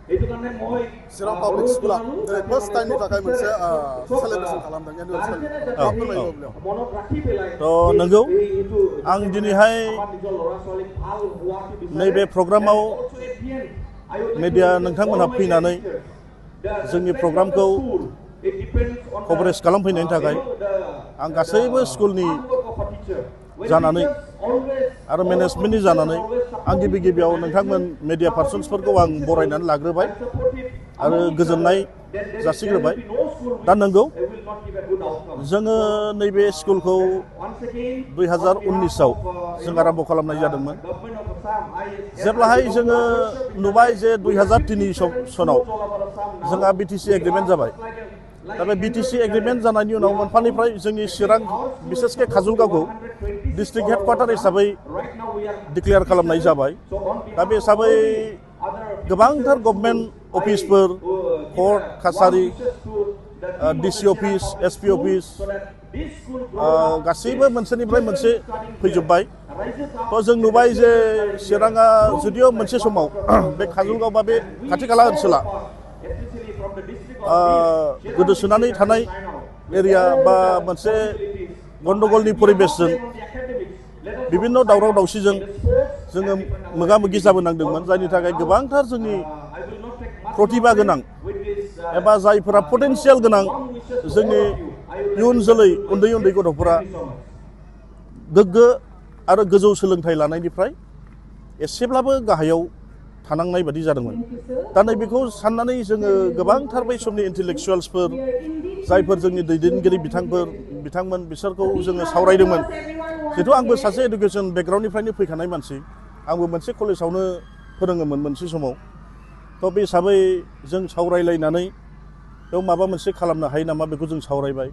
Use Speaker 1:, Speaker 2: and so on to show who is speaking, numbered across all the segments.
Speaker 1: Chirang Public School first time ni takai moनसे celebration खालामदों annual celebration
Speaker 2: तो नंगौ आं दिनैहाय नैबे प्रग्रामाव मीडिया नोंथांमोनहा फैनानै जोंनि प्रग्रामखौ कभारेज खालामफैनायनि थाखाय आं गासैबो स्कुलनि जानानै आरो मेनेजमेन्टनि जानानै आं गिबियाव नोंथांमोन मीडिया पार्सन्सफोरखौ आं बरायनानै लाग्रोबाय आरो गोजोननाय जासिग्रोबाय दा नंगौ जोङो नैबे स्कुलखौ 2019आव जों आरम्भ खालामनाय जादोंमोन जेब्लाहाय जोङो नुबाय जे 2003 सनाव जोंहा बीटीसी एग्रीमेन्ट जाबाय दा बे बीटीसी एग्रीमेन्ट जानायनि उनाव मोनफानिफ्राय जोंनि चिरां बिसेसके काजलगावखौ डिस्ट्रिक्ट हेडक्वार्टार हिसाबै डिक्लेयार खालामनाय जाबाय दा बे हिसाबै गोबांथार government अफिसफोर court कासारि DC office SP office गासैबो मोनसेनिफ्राय मोनसे फैजोब्बाय तो जों नुबाय जे चिराङा जुदियो मोनसे समाव बे काजलगाव बा बे खाथि खाला ओनसोला गोदोसोनानै थानाय एरिया बा मोनसे गन्डगलनि परिबेसजों विभिन्न दावराव दावसिजों जोङो मोगा मोगि जाबोनांदोंमोन जायनि थाखाय गोबांथार जोंनि प्रतिभा गोनां एबा जायफोरा पटेनशियेल गोनां जोंनि इयुन जोलै उन्दै उन्दै गथ'फोरा गोग्गो आरो गोजौ सोलोंथाइ लानायनिफ्राय एसेब्लाबो गाहायाव थानांनाय बादि जादोंमोन दा नैबेखौ साननानै जोङो गोबांथार बै समनि इन्टेलेक्चुवेल्सफोर जायफोर जोंनि दैदेनगिरि बिथांमोन बिसोरखौ जोङो सावरायदोंमोन जिहेतु आंबो सासे एडुकेसन बेकग्राउन्डनिफ्रायनो फैखानाय मानसि आंबो मोनसे कलेजावनो फोरोङोमोन मोनसे समाव तो बे हिसाबै जों सावरायलायनानै बेयाव माबा मोनसे खालामनो हायो नामा बेखौ जों सावरायबाय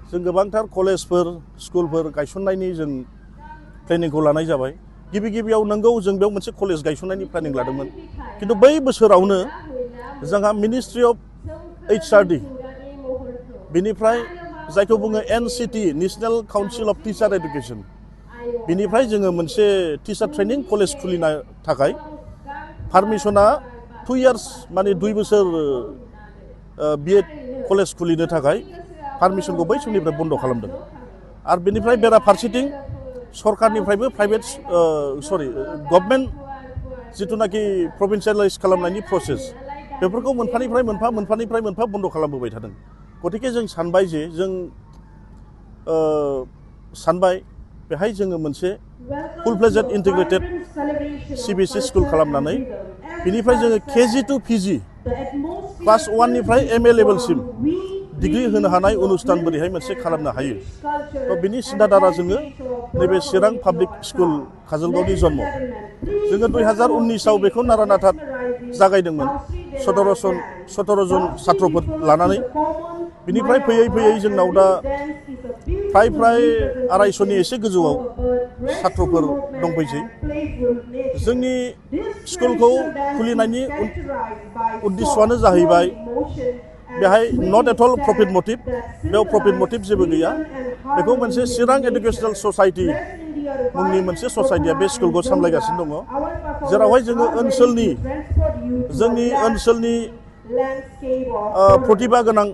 Speaker 2: जों गोबांथार कलेजफोर स्कुलफोर गायसननायनि जों प्लेनिंखौ लानाय जाबाय गिबियाव नंगौ जों बेयाव मोनसे कलेज गायसननायनि प्लेनिं लादोंमोन किन्तु बै बोसोरावनो जोंहा मिनिस्ट्रि अफ HRD बिनिफ्राय जायखौ बुङो NCT national council of teacher education बिनिफ्राय जोङो मोनसे टीचार ट्रेनिं कलेज खुलिनो थाखाय पारमिशना 2 years माने 2 बोसोर B.Ed कलेज खुलिनो थाखाय पारमिशनखौ बै समनिफ्राय बन्द खालामदों आरो बेनिफ्राय बेराफारसेथिं सरकारनिफ्रायबो प्राइवेट गभर्नमेन्ट जिथुनाखि प्रभिन्सियेलाइज खालामनायनि प्रसेस बेफोरखौ मोनफानिफ्राय मोनफा बन्द खालामबोबाय थादों गतिके जों सानबाय जे जों सानबाय बेहाय जोङो मोनसे फुल फ्लेजेड इन्टिग्रेटेड CBSE स्कुल खालामनानै बिनिफ्राय जोङो KG to PG क्लास 1 निफ्राय MA लेभेलसिम डिग्री होनो हानाय अनुष्ठान बोरैहाय मोनसे खालामनो हायो तो बिनि सिन्था धारा जोङो नैबे चिरां पाब्लिक स्कुल काजलगावनि जन्म जोङो 2019आव बेखौ नारानाथा जागायदोंमोन 17 जन छात्रफोर लानानै बिनिफ्राय फैयै जोंनाव दा फ्राय 250नि एसे गोजौआव छात्रफोर दंफैसै जोंनि स्कुलखौ खुलिनायनि उद्देश्यआनो जाहैबाय बेहाय not at all profit motive बेयाव प्रफिट मोटिव जेबो गैया बेखौ मोनसे चिरां एडुकेशनल ससाइटि मुंनि मोनसे ससाइटिया बे स्कुलखौ सामलायगासिनो दङ जेरावहाय जोङो जोंनि ओनसोलनि प्रतिभा गोनां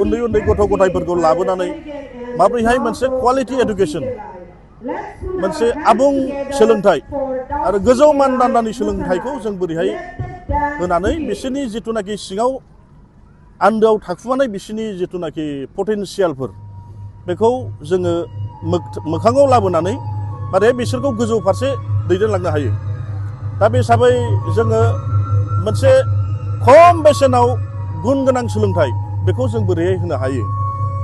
Speaker 2: उन्दै गथ' गथायफोरखौ लाबोनानै माबोरैहाय मोनसे क्वालिटी एडुकेशन मोनसे आबुं सोलोंथाइ आरो गोजौ मानदान्दानि सोलोंथाइखौ जों बोरैहाय होनानै बिसोरनि जिथुनाखि सिङाव आन्दोआव थाखुमानाय बिसोरनि जिथुनाखि पटेनशियेलफोर बेखौ जोङो मोखाङाव लाबोनानै माने बिसोरखौ गोजौ फारसे दैदेनलांनो हायो दा बे हिसाबै जोङो मोनसे खम बेसेनाव गुन गोनां सोलोंथाइ बेखौ जों बोरैहाय होनो हायो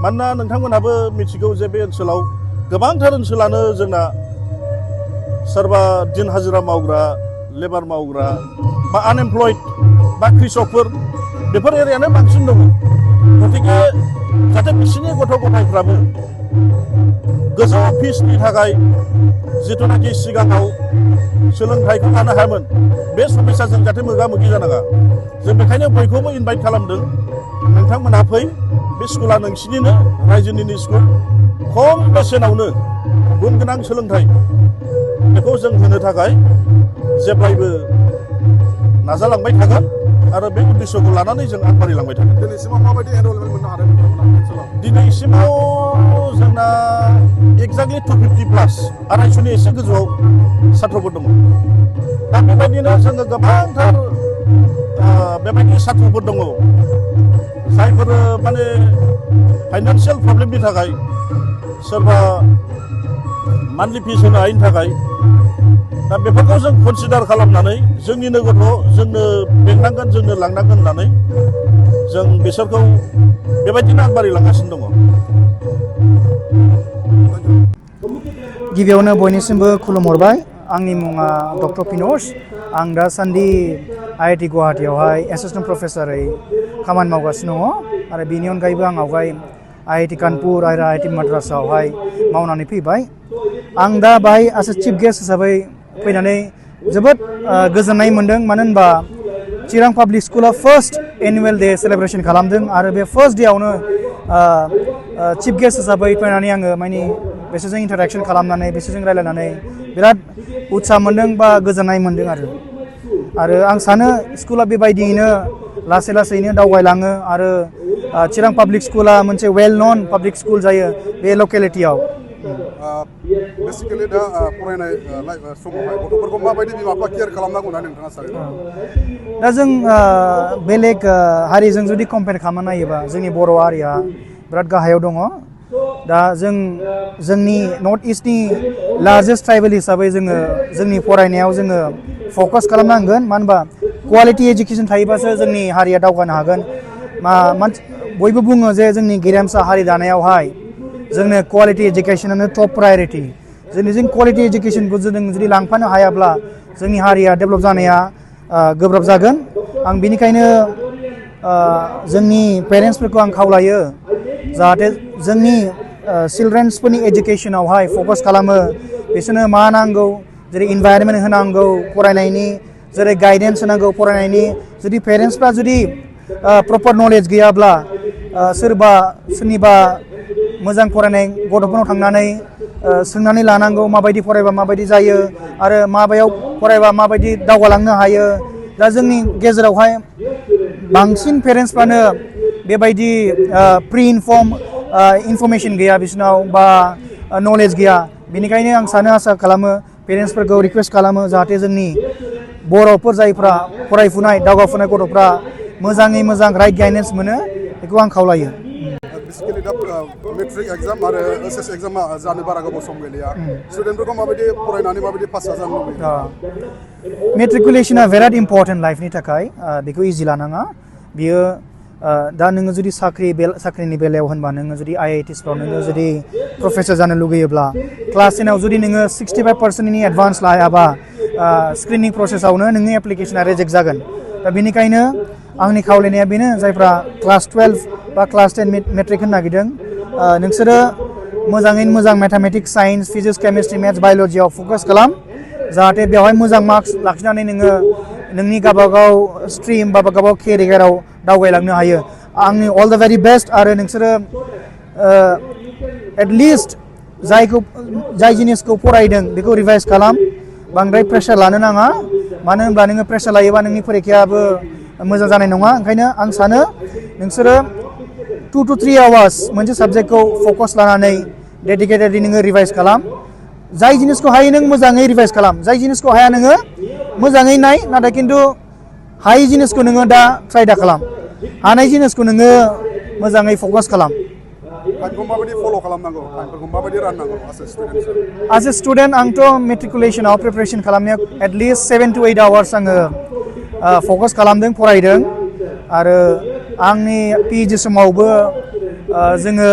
Speaker 2: मानोना नोंथांमोनहाबो मिथिगौ जे बे ओनसोलाव गोबांथार ओनसोलानो जोंना सोरबा दिन हाजिरा मावग्रा लेबार मावग्रा बा आनएमप्लयड बा कृषकफोर बेफोर एरियानो बांसिन दङ गतिके जाहाथे बिसोरनि गथ' गथायफ्राबो गोजौ फिसनि थाखाय जिथुनाखि सिगाङाव सोलोंथाइखौ लानो हायामोन बे समस्याजों जाहाथे मोगा मोगि जानाङा जों बेखायनो बयखौबो इनभाइट खालामदों नोंथांमोनहा फै बे स्कुला नोंसिनिनो रायजोनिनो स्कुल खम बेसेनावनो गुन गोनां सोलोंथाइ बेखौ जों होनो थाखाय जेब्लायबो नाजालांबाय थागोन आरो बे उद्देश्यखौ लानानै जों आगबारिलांबाय थागोन।
Speaker 1: दिनैसिमाव माबायदि एनरलमेन्ट मोननो हादों नोंथांमोना ओनसोलाव?
Speaker 2: दिनैसिमाव जोंना एक्जाक्टलि 250+ 250नि एसे गोजौआव साथ्रफोर दङ। दा बेबायदिनो जोङो गोबांथार बेबायदि साथ्रफोर दङ जायफोर माने फाइनान्सियेल प्रब्लेमनि थाखाय सोरबा मान्थलि फिस होनो हायिनि थाखाय दा बेफोरखौ जों कनसिडार खालामनानै जोंनिनो गथ' जोंनो बेंनांगोन जोंनो लांनांगोन होननानै जों बिसोरखौ बेबायदिनो आगबारिलांगासिनो दङ।
Speaker 3: गिबियावनो बयनिसिमबो खुलुमहरबाय। आंनि मुङा डक्टर पिनस। आं दासान्दि IIT गुवाहाटीयावहाय एसिस्टेन्ट प्रफेसरै खामानि मावगासिनो दङ आरो बेनि अनगायैबो आं आवगाय IIT कानपुर आरो IIT माद्रासावहाय मावनानै फैबाय। आं दा बाहाय एस चिफ गेस्ट हिसाबै फैनानै जोबोद गोजोननाय मोन्दों। मानो होनबा चिरां पाब्लिक स्कुला फार्स्ट एनुवेल डे सेलेब्रेसन खालामदों आरो बे फार्स्ट डेआवनो चिफ गेस्ट हिसाबै फैनानै आङो माने बिसोरजों इन्टारेक्सन खालामनानै बिसोरजों रायलायनानै बिराद उत्साह मोन्दों बा गोजोननाय मोन्दों आरो आं सानो स्कुला बेबायदियैनो लासै लासैनो दावगालाङो आरो चिरां पाब्लिक स्कुला मोनसे वेल नन पाब्लिक स्कुल जायो बे लकेलिटियाव।
Speaker 1: बेसिकेलि दा फरायनाय समावहाय गथ'फोरखौ माबायदि बिमा बिफा केयार खालामनांगौ होननानै नोंथाङा सानो?
Speaker 3: दा जों बेलेग हारिजों जुदि कम्पेयार खालामना नायोबा जोंनि बर' हारिया बिराद गाहायाव दङ। दा जोंनि नर्थ इस्टनि लार्जेस्ट ट्राइबेल हिसाबै जोंनि फरायनायाव जोङो फकास खालामनांगोन। मानो होनबा क्वालिटि एजुकेसन थायोबासो जोंनि हारिया दावगानो हागोन। बयबो बुङो जे जोंनि गेरेमसा हारि दानायावहाय जोंनो क्वालिटि एजुकेसनानो टप प्रायरिटि। जों क्वालिटि एजुकेसनखौ जों जुदि लांफानो हायाब्ला जोंनि हारिया डेभेलप जानाया गोब्राब जागोन। आं बिनिखायनो जोंनि पेरेन्टसफोरखौ आं खावलायो जाहाथे जोंनि चिलड्रेन्सफोरनि एजुकेसनावहाय फकास खालामो। बिसोरनो मा नांगौ जेरै इनभाइरनमेन्ट होनांगौ फरायनायनि, जेरै गाइडेन्स होनांगौ फरायनायनि। जुदि पेरेन्टसफ्रा जुदि प्रपार नलेज गैयाब्ला सोरनिबा मोजां फरायनाय गथ'फोरनाव थांनानै सोंनानै लानांगौ माबायदि फरायबा माबायदि जायो आरो माबायाव फरायबा माबायदि दावगालांनो हायो। दा जोंनि गेजेरावहाय बांसिन पेरेन्टसफ्रानो बेबायदि प्रि इनफरमेसन गैया बिसोरनाव बा नलेज गैया। बेनिखायनो आं सानो आसा खालामो पेरेन्टसफोरखौ रिकुवेस्ट खालामो जाहाथे जोंनि बर'फोर जायफ्रा फरायफुनाय दावगाफुनाय गथ'फ्रा मोजाङै मोजां राइट गाइडेन्स मोनो बेखौ आं खावलायो।
Speaker 1: बेसिकेलि दा मेट्रिक एग्जाम आरो HS एग्जामा जानो बारा गोबाव सम गैलिया। स्टुडेन्टफोरखौ माबायदि फरायनानै माबायदि पास जानो लुबैयो?
Speaker 3: मेट्रिकुलेसना बिराद इम्परटेन्ट लाइफनि थाखाय। बेखौ इजि लानाङा। बियो दा नोङो जुदि साख्रिनि बेलायाव होनबा नोङो जुदि IITsफ्राव नोङो जुदि प्रफेसर जानो लुगैयोब्ला क्लास 10आव जुदि नोङो 65%नि एडभान्स लायाबा स्क्रिनिं प्रसेसआवनो नोंनि एप्लिकेसना रिजेक्ट जागोन। दा बेनिखायनो आंनि खावलायनाया बेनो जायफ्रा क्लास 12 बा क्लास 10 मेट्रिक होनो नागिरदों नोंसोरो मोजाङैनो मोजां mathematics, science, physics, chemistry, maths, बाय'लजियाव फकास खालाम। जाहाथे बेवहाय मोजां मार्क्स लाखिनानै नोङो नोंनि गावबागाव स्ट्रिम बा गावबागाव केरियाराव दावगालांनो हायो। आंनि अल द भेरि बेस्ट। आरो नोंसोरो एटलिस्ट जाय जिनिसखौ फरायदों बेखौ रिभाइस खालाम। बांद्राय प्रेसार लानो नाङा। मानो होनब्ला नोङो प्रेसार लायोबा नोंनि फरिखायाबो मोजां जानाय नङा। ओंखायनो आं सानो नोंसोरो 2 to 3 आवार्स मोनसे साबजेक्टखौ फकास लानानै डेडिकेटेडलि नोङो रिभाइस खालाम। जाय जिनिसखौ हायो नों मोजाङै रिभाइस खालाम। जाय जिनिसखौ हाया नोङो मोजाङै नाय, नाथाय खिन्थु हायै जिनिसखौ नोङो दा ट्राइ दा खालाम। हानाय जिनिसखौ नोङो मोजाङै फकास खालाम।
Speaker 1: टाइमखौ माबायदि फल' खालामनांगौ? टाइमफोरखौ माबायदि राननांगौ
Speaker 3: एज ए स्टुडेन्ट आंथ' मेट्रिकुलेसनाव प्रिपेरेसन खालामनायाव एटलिस्ट 7 to 8 आवार्स आङो फकास खालामदों, फरायदों। आरो आंनि PhD समावबो जोङो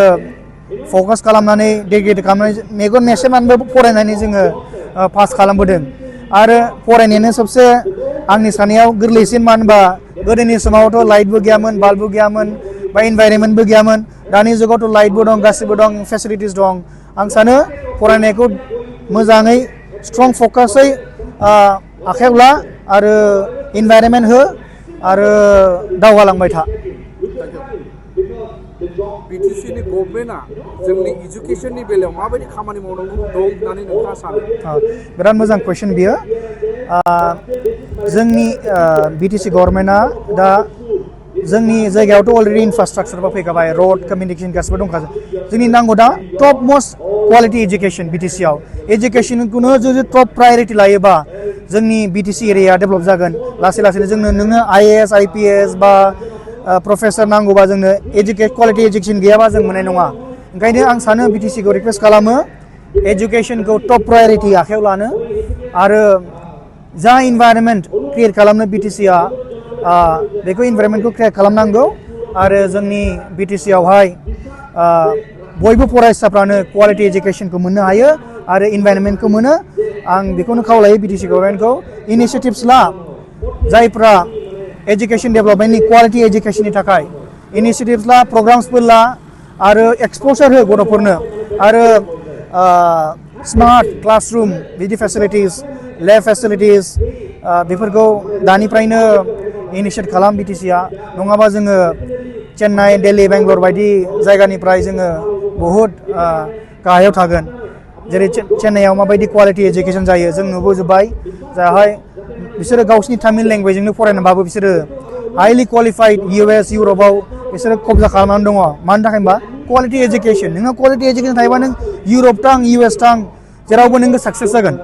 Speaker 3: फकास खालामनानै डेडिकेट खालामनानै मेगन मेसेबनानैबो फरायनानै जोङो पास खालामबोदों। आरो फरायनायानो सबसे आंनि साननायाव गोरलैसिन। मानो होनबा गोदोनि समावथ' लाइटबो गैयामोन, बाल्बबो गैयामोन बा इनभाइरनमेन्टबो गैयामोन। दानि जुगावथ' लाइटबो दं, गासिबो दं, फेसिलिटिस दं। आं सानो फरायनायखौ मोजाङै स्ट्रं फकासै आखायाव ला आरो इनभाइरनमेन्ट हो आरो दावगालांबाय था।
Speaker 4: BTCनि गभर्नमेन्टआ जोंनि इडुकेसननि बेलायाव माबायदि खामानि मावनांगौ दं होननानै नोंथाङा सानो?
Speaker 3: बिराद मोजां कुइसन बियो। जोंनि BTC गभर्नमेन्टआ दा जोंनि जायगायावथ' अलरेडि इनफ्रास्ट्राक्चार फैखाबाय रड कमिउनिकेशन गासिबो दंखाजोब जोंनि नांगौ दा top must quality education BTC आव एजुकेशनखौनो जुदि टप प्रायोरिटी लायोबा जोंनि BTC एरिया डेभेलप जागोन लासै लासैनो जोंनो नोङो IAS IPS बा प्रफेसर नांगौबा जोंनो क्वालिटी एजुकेशन गैयाबा जों मोननाय नङा ओंखायनो आं सानो BTC खौ रिक्वेस्ट खालामो एजुकेशनखौ टप प्रायोरिटी आखायाव लानो आरो जा इनभाइरनमेन्ट क्रिएट खालामनो BTC आ बेखौ इनभाइरनमेन्टखौ क्रिएट खालामनांगौ आरो जोंनि BTC आवहाय बयबो फरायसाफ्रानो क्वालिटी एजुकेशनखौ मोननो हायो आरो इनभाइरनमेन्टखौ मोनो आं बेखौनो खावलायो BTC गभर्नमेन्टखौ इनिशिएटिभ्स ला जायफ्रा एजुकेशन डेभेलपमेन्टनि क्वालिटी एजुकेशननि थाखाय इनिशिएटिभ्स ला प्रग्राम्सफोर ला आरो एक्सप'जार हो गथ'फोरनो आरो स्मार्ट क्लासरुम बिदि फेसिलिटिस लेब फेसिलिटिस बेफोरखौ दानिफ्रायनो इनिशिएट खालाम BTC आ नङाबा जोङो चेन्नाइ दिल्ली बेंगलर बायदि जायगानिफ्राय जोङो बहुद गाहायाव थागोन जेरै चेन्नाइआव माबायदि क्वालिटी एजुकेशन जायो जों नुबोजोब्बाय जाहाय बिसोरो गावसिनि तामिल लेंगुवेजजोंनो फरायनानैबाबो बिसोरो हाइलि क्वालिफाइड US इउरपआव बिसोरो कब्जा खालामनानै दङ मानि थाखाय होनबा क्वालिटी एजुकेशन नोङो क्वालिटी एजुकेशन थायोबा नों इउरप थां US थां जेरावबो नोङो साक्सेस जागोन